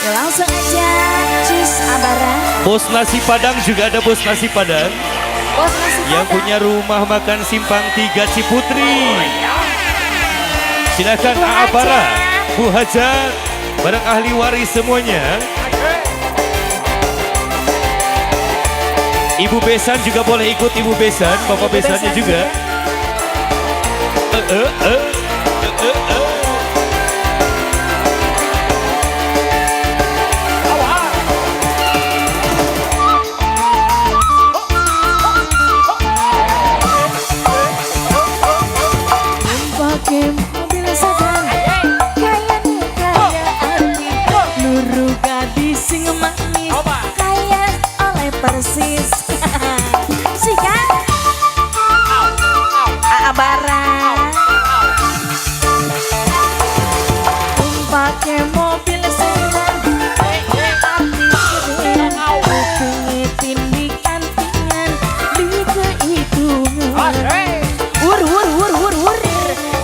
Ya langsung aja, cus Abara. Bos nasi Padang juga ada bos nasi Padang. Bos nasi Yang Padang. punya rumah makan Simpang 3 Ciputri. Silakan Bu Abara, Hajat. Bu Hajat, barang ahli waris semuanya. Ibu Besan juga boleh ikut, Ibu Besan, Bapak Ibu Besannya Besan juga. Pakai mobil sedan, kaya Andi, Nurul gadis sing manis, kaya oleh persis. Sika, Abara. Pakai mobil sedan, kaya artis gedean, kupingnya tindik-antingan, di kehitungan. Wur.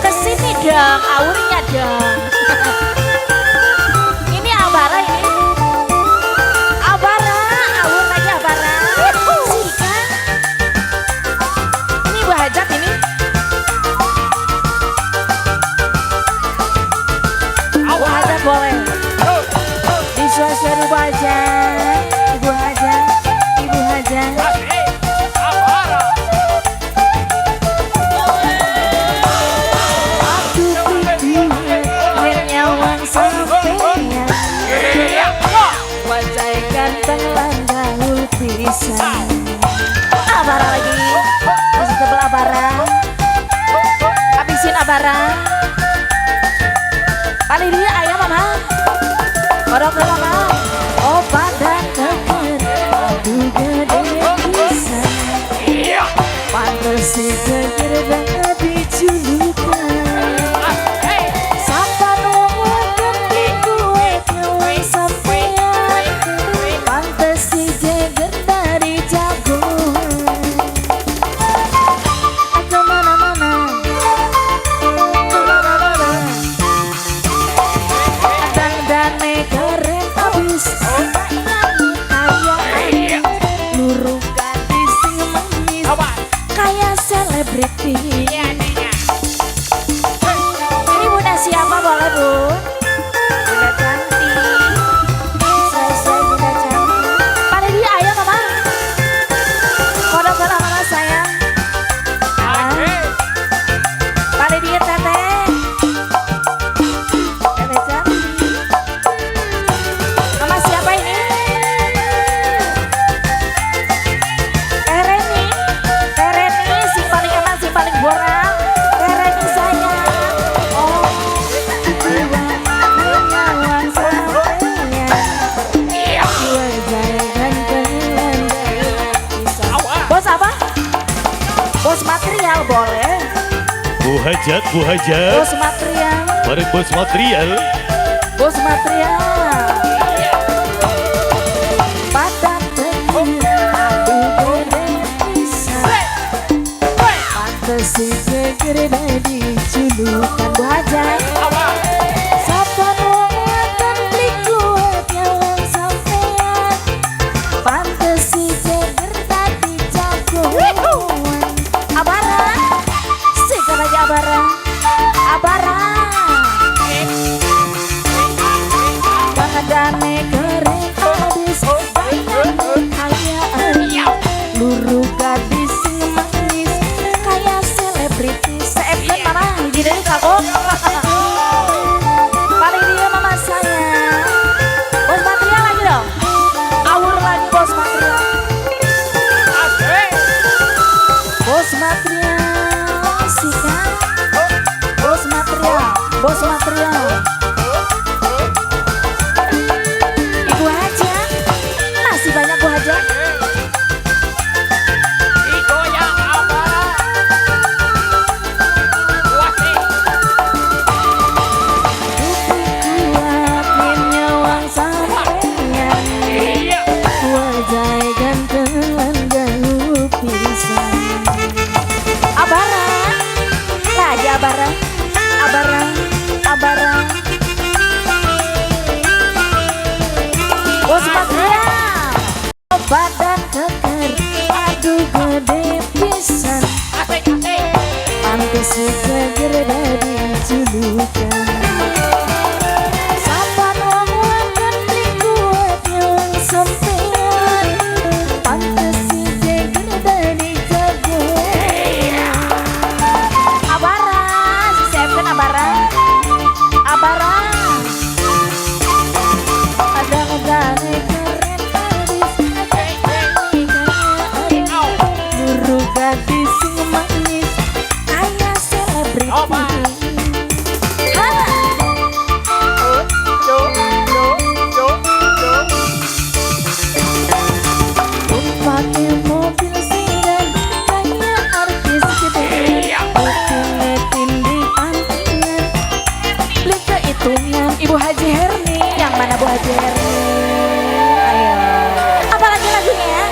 Kesini dong, aurnya dong. Ini Abara ini. Abara, aur lagi Abara. Sika. Ini Bu Hajat ini. Bu Hajat boleh. Di suasana Bu Hajat. Ibu Hajat. Ibu Hajat. Wajah ganteng landahul pisan. Abara lagi. Masih tebel Abara. Habisin Abara. Paling dia ayam mama. Kodok ke mama. Oh badan keker. Aduh gede pisan. Pantes si geger banget dijulukan. Sapa nungguin di gue kewe sampean. Pantes si jeger dari jagoan. Kemana-mana, kemana-mana. Dang-dane keren abis. Kaya luruh gadis sing manis, kaya selebriti. Ini bunda siapa boleh bu? Bunda cantik. Saya bunda cantik. Pada dia ayo mama. Kodok ke mama sayang. Pada dia teteh. Teteh cantik. Mama siapa ini? Tereni. Tereni si paling enak si paling borang. Tereni sayang. Oh. Nyawang sampeyan. Wajah ganteng landai. Bos apa? Bos material boleh. Bu Hajat, Bu Hajat, Bos material. bareng bos material. Bos material. Badan tegir, aduh gede pisan. Pantes si geger dari julukan Bu Hajat. Sapa nungguin di gue nyawang sampean. Pantes si jeger tadi jagoan. Abara, sika lagi Abara. Abara. Badannya keren abis, banyak kekayaan. Luruh gadis sing manis, kaya selebriti. Seepkan mama, jadi kagok. Paling dia mama sayang. Bos material lagi dong. Awur lagi bos material. Bos material, Sika. Bos material, bos material. Bos material. Badan keker, aduh gede pisan. Pantes seger dari julukan. Sapan wong wakan kuat yang sampean. Pantes seger dari jagoan. Abara, si Seven Abara. Abara. Ada keren manis. Luru gadis sing manis. Kayak selebriti. Pakai mobil sedan kayak artis gede. Litin di pantingan. Beli kehitungan Ibu Haji Herni. Yang mana Bu Haji Herni? Ayo. Apalagi lagunya?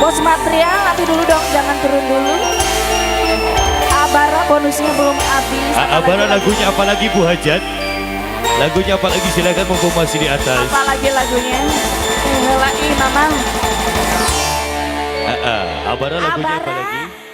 Bos material nanti dulu dong, jangan turun dulu. Abara bonusnya belum habis. Abara lagunya apalagi Bu Hajat? Lagunya apalagi silakan mumpung masih di atas. Apalagi lagunya? Lagi mama. Abara lagunya Abara. apalagi?